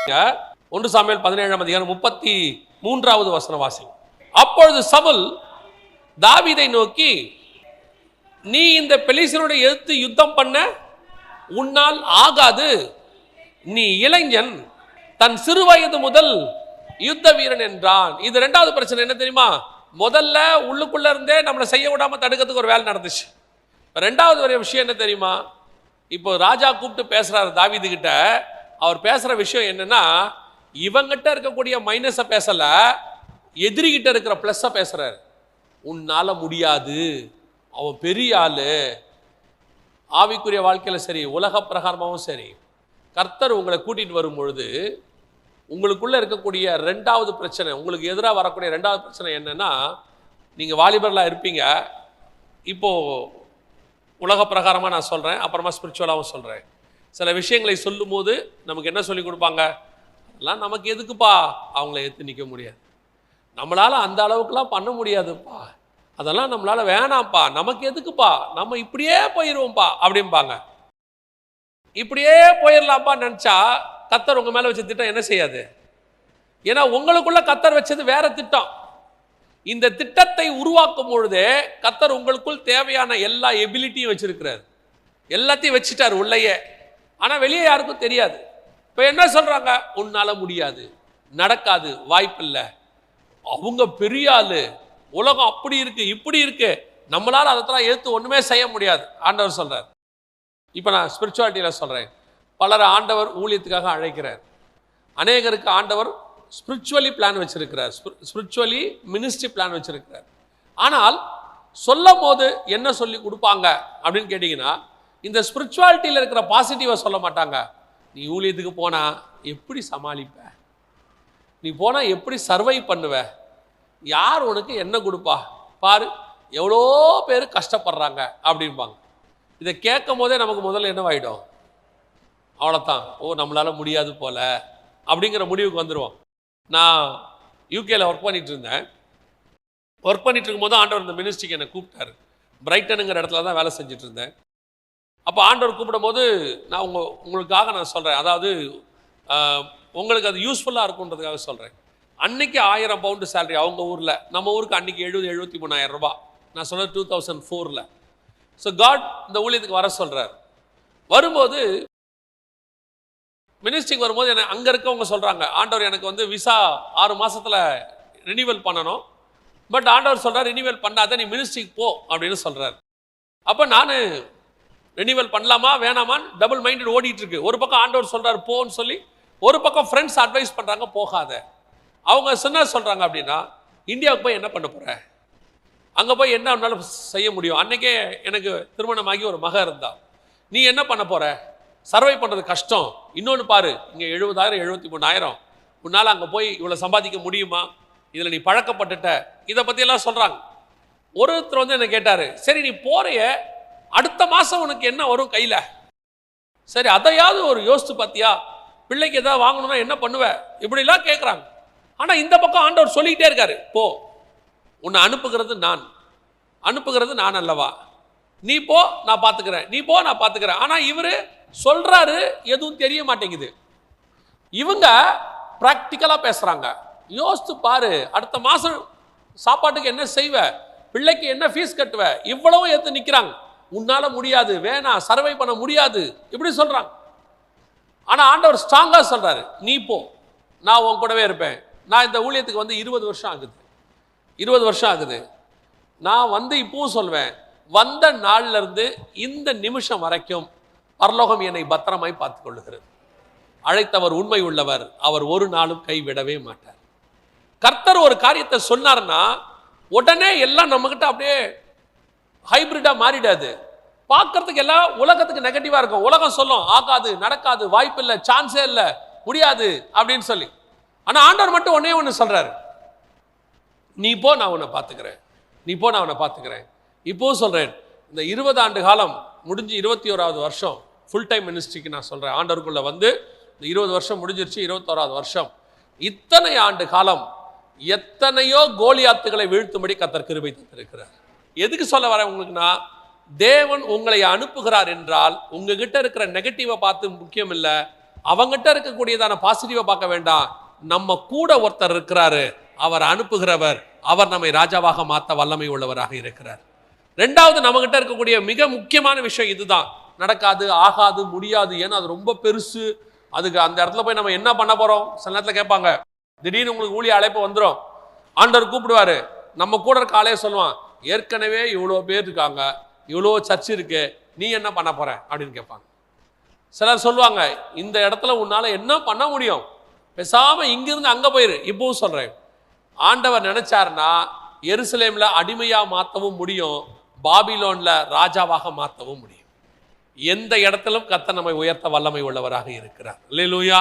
1 Samuel 17ஆம் அதிகாரம் 33வது வசனம் வாசி. அப்பொழுது சவுல் தாவீதை நோக்கி, நீ இந்த பெலிஸ்தரோடு எதிர்த்து யுத்தம் பண்ண உன்னால் ஆகாது, நீ இளைஞன், தன் சிறு வயது முதல் யுத்த வீரன் என்றான். இது இரண்டாவது பிரச்சனை. என்ன தெரியுமா? முதல்ல உள்ளுக்குள்ள இருந்தே நம்மளை செய்ய விடாம தடுக்கிறதுக்கு ஒரு வேலை நடந்துச்சு. ரெண்டாவது ஒரு விஷயம் என்ன தெரியுமா? இப்போ ராஜா கூப்பிட்டு பேசுறாரு தாவீது கிட்ட. அவர் பேசுற விஷயம் என்னன்னா, இவங்கிட்ட இருக்கக்கூடிய மைனஸை பேசல, எதிரிகிட்ட இருக்கிற பிளஸ்ஸை பேசுறாரு. உன்னால முடியாது, அவன் பெரிய ஆளு. ஆவிக்குரிய வாழ்க்கையில சரி, உலக பிரகாரமாகவும் சரி, கர்த்தர் உங்களை கூட்டிட்டு வரும் பொழுது உங்களுக்குள்ள இருக்கக்கூடிய ரெண்டாவது பிரச்சனை, உங்களுக்கு எதிராக வரக்கூடிய ரெண்டாவது பிரச்சனை என்னன்னா, நீங்க வாலிபர்களா இருப்பீங்க. இப்போ உலக பிரகாரமாக நான் சொல்கிறேன், அப்புறமா ஸ்பிரிச்சுவலாகவும் சொல்கிறேன். சில விஷயங்களை சொல்லும் போது நமக்கு என்ன சொல்லி கொடுப்பாங்க? அதெல்லாம் நமக்கு எதுக்குப்பா, அவங்கள ஏற்று நிற்க முடியாது, நம்மளால் அந்த அளவுக்குலாம் பண்ண முடியாதுப்பா, அதெல்லாம் நம்மளால் வேணாம்ப்பா, நமக்கு எதுக்குப்பா, நம்ம இப்படியே போயிடுவோம்ப்பா அப்படிம்பாங்க. இப்படியே போயிடலாம்ப்பா நினச்சா கர்த்தர் உங்கள் மேலே வச்ச திட்டம் என்ன செய்யாது? ஏன்னா உங்களுக்குள்ள கர்த்தர் வச்சது வேற திட்டம். இந்த திட்டத்தை உருவாக்கும் பொழுதே கர்த்தர் உங்களுக்குள் தேவையான எல்லா எபிலிட்டியும் வச்சிருக்கிறார், எல்லாத்தையும் வச்சுட்டார் உள்ளேயே. ஆனால் வெளியே யாருக்கும் தெரியாது. இப்போ என்ன சொல்றாங்க? உன்னால முடியாது, நடக்காது, வாய்ப்பில்லை, அவங்க பெரிய ஆளு, உலகம் அப்படி இருக்கு இப்படி இருக்கு, நம்மளால அதெல்லாம் எடுத்து ஒண்ணுமே செய்ய முடியாது ஆண்டவர் சொல்றார். இப்போ நான் ஸ்பிரிச்சுவாலிட்டியில் சொல்றேன். பலரை ஆண்டவர் ஊழியத்துக்காக அழைக்கிறார். அநேகருக்கு ஆண்டவர் ஸ்பிரிச்சுவலி பிளான் வச்சிருக்கிறார், ஸ்பிரிச்சுவலி மினிஸ்ட்ரி பிளான் வச்சிருக்கிறார். ஆனால் சொல்லும் போது என்ன சொல்லி கொடுப்பாங்க அப்படின்னு கேட்டிங்கன்னா, இந்த ஸ்பிரிச்சுவாலிட்டியில் இருக்கிற பாசிட்டிவை சொல்ல மாட்டாங்க. நீ ஊழியத்துக்கு போனா எப்படி சமாளிப்ப, நீ போனா எப்படி சர்வை பண்ணுவ, யார் உனக்கு என்ன கொடுப்பா பாரு, எவ்வளோ பேர் கஷ்டப்படுறாங்க அப்படிம்பாங்க. இதை கேட்கும் போதே நமக்கு முதல்ல என்னவாயிடும்? அவ்வளோதான், ஓ நம்மளால முடியாது போல அப்படிங்கிற முடிவுக்கு வந்துடுவோம். நான் யூகேல ஒர்க் பண்ணிட்டு இருந்தேன். ஒர்க் பண்ணிட்டு இருக்கும்போது ஆண்டவர் இந்த மினிஸ்ட்ரிக்கு என்னை கூப்பிட்டாரு. பிரைட்டனுங்கிற இடத்துல தான் வேலை செஞ்சுட்டு இருந்தேன். அப்போ ஆண்டவர் கூப்பிடும் போது நான் உங்களுக்காக நான் சொல்கிறேன், அதாவது உங்களுக்கு அது யூஸ்ஃபுல்லாக இருக்குன்றதுக்காக சொல்கிறேன். அன்னைக்கு 1000 பவுண்டு சேலரி அவங்க ஊரில், நம்ம ஊருக்கு அன்னைக்கு 73,000 ரூபாய். நான் சொன்னது 2004. ஸோ காட் இந்த ஊழியத்துக்கு வர சொல்கிறார். வரும்போது மினிஸ்ட்ரிக்கு வரும்போது என்ன அங்கே இருக்கவங்க சொல்கிறாங்க, ஆண்டவர் எனக்கு வந்து விசா 6 மாதத்தில் ரினிவல் பண்ணணும், பட் ஆண்டவர் சொல்கிறார் ரினிவல் பண்ணாத, நீ மினிஸ்ட்ரிக்கு போ அப்படின்னு சொல்கிறார். அப்போ நான் ரினிவல் பண்ணலாமா வேணாமான்னு டபுள் மைண்டட் ஓடிட்டு இருக்கு. ஒரு பக்கம் ஆண்டவர் சொல்கிறார் போன்னு சொல்லி, ஒரு பக்கம் ஃப்ரெண்ட்ஸ் அட்வைஸ் பண்ணுறாங்க போகாத. அவங்க என்ன சொல்கிறாங்க அப்படின்னா, இந்தியாவுக்கு போய் என்ன பண்ண போகிற, அங்கே போய் என்ன உன்னாலும் செய்ய முடியும், அன்றைக்கே எனக்கு திருமணமாகி ஒரு மக இருந்தா, நீ என்ன பண்ண போகிற, சர்வை பண்ணுறது கஷ்டம், இன்னொன்று பாரு இங்கே 70,000 73,000, உன்னால் அங்கே போய் இவ்வளோ சம்பாதிக்க முடியுமா, இதில் நீ பழக்கப்பட்டுட்ட, இதை பற்றியெல்லாம் சொல்கிறாங்க. ஒருத்தர் வந்து என்ன கேட்டார், சரி நீ போறிய அடுத்த மாதம் உனக்கு என்ன வரும் கையில், சரி அதையாவது ஒரு யோசித்து பார்த்தியா, பிள்ளைக்கு எதாவது வாங்கணும்னா என்ன பண்ணுவ, இப்படிலாம் கேட்குறாங்க. ஆனால் இந்த பக்கம் ஆண்டவர் சொல்லிக்கிட்டே இருக்காரு, போ, உன்னை அனுப்புகிறது நான் அல்லவா, நீ போ நான் பார்த்துக்கிறேன், நீ போ நான் பார்த்துக்கிறேன். ஆனால் இவர் சொல்றாரு, எதுவும் தெரிய மாட்டேங்குது. இவங்க பிராக்டிக்கலாக பேசுறாங்க. யோசித்து பாரு, அடுத்த மாதம் சாப்பாட்டுக்கு என்ன செய்வ, பிள்ளைக்கு என்ன ஃபீஸ் கட்டுவ, இவ்வளவு எடுத்து நிற்கிறாங்க. உன்னால முடியாது, வேணாம், சர்வை பண்ண முடியாது, இப்படி சொல்றாங்க. ஆனால் ஆண்டவர் ஸ்ட்ராங்காக சொல்றாரு, நீ போ, நான் உன் கூடவே இருப்பேன். நான் இந்த ஊழியத்துக்கு வந்து 20 வருஷம் ஆகுது. நான் வந்து இப்பவும் சொல்வேன், வந்த நாள்ல இருந்து இந்த நிமிஷம் வரைக்கும் பரலோகம் என்னை பத்திரமாய் பார்த்துக் கொள்ளுகிறது. அழைத்தவர் உண்மை உள்ளவர், அவர் ஒரு நாளும் கைவிடவே மாட்டார். கர்த்தர் ஒரு காரியத்தை சொன்னார்னா உடனே எல்லாம் நம்மகிட்ட அப்படியே ஹைபிரிடா மாறிடாது. பார்க்கறதுக்கு எல்லாம் உலகத்துக்கு நெகட்டிவா இருக்கும். உலகம் சொல்லும் ஆகாது, நடக்காது, வாய்ப்பு இல்லை, சான்ஸே இல்லை, முடியாது அப்படின்னு சொல்லி. ஆனா ஆண்டவர் மட்டும் ஒன்னே ஒன்று சொல்றாரு, நீ போ நான் உன்னை பார்த்துக்கிறேன், நீ போ நான் உன்னை பார்த்துக்கிறேன். இப்போவும் சொல்றேன், இந்த 20 ஆண்டு காலம் முடிஞ்சு 21வது வருஷம் ஃபுல் டைம் மினிஸ்ட்ரிக்கு நான் சொல்றேன். ஆண்டவருக்குள்ள வந்து இந்த 20 வருஷம் முடிஞ்சிருச்சு, 21வது வருஷம். இத்தனை ஆண்டு காலம் எத்தனையோ கோலியாத்துகளை வீழ்த்தும்படி கர்த்தர் கிருபை தந்திருக்கிறார். எதுக்கு சொல்ல வரேன் உங்களுக்குன்னா, தேவன் உங்களை அனுப்புகிறார் என்றால் உங்ககிட்ட இருக்கிற நெகட்டிவை பார்த்து முக்கியம் இல்லை, அவங்ககிட்ட இருக்கக்கூடியதான பாசிட்டிவை பார்க்க வேண்டாம். நம்ம கூட ஒருத்தர் இருக்கிறாரு, அவர் அனுப்புகிறவர், அவர் நம்மை ராஜாவாக மாற்ற வல்லமை உள்ளவராக இருக்கிறார். ரெண்டாவது, நம்மகிட்ட இருக்கக்கூடிய மிக முக்கியமான விஷயம் இதுதான். நடக்காது, ஆகாது, முடியாது, ஏன்னா அது ரொம்ப பெருசு. அதுக்கு அந்த இடத்துல போய் நம்ம என்ன பண்ண போறோம்? சில நேரத்தில் கேட்பாங்க, திடீர்னு உங்களுக்கு ஊழிய அழைப்பு வந்துடும், ஆண்டவர் கூப்பிடுவாரு, நம்ம கூட இருக்க ஆளே சொல்லுவான், ஏற்கனவே இவ்வளோ பேர் இருக்காங்க, இவ்வளோ சர்ச் இருக்கு, நீ என்ன பண்ண போற அப்படின்னு கேட்பாங்க. சிலர் சொல்லுவாங்க, இந்த இடத்துல உன்னால என்ன பண்ண முடியும், பேசாம இங்கிருந்து அங்க போயிரு. இப்பவும் சொல்றேன், ஆண்டவர் நினைச்சாருன்னா எருசலேம்ல அடிமையா மாற்றவும் முடியும், பாபிலோன்ல ராஜாவாக மாற்றவும் முடியும். எந்த இடத்திலும் கர்த்தர் நம்மை உயர்த்த வல்லமை உள்ளவராக இருக்கிறார். அல்லேலூயா.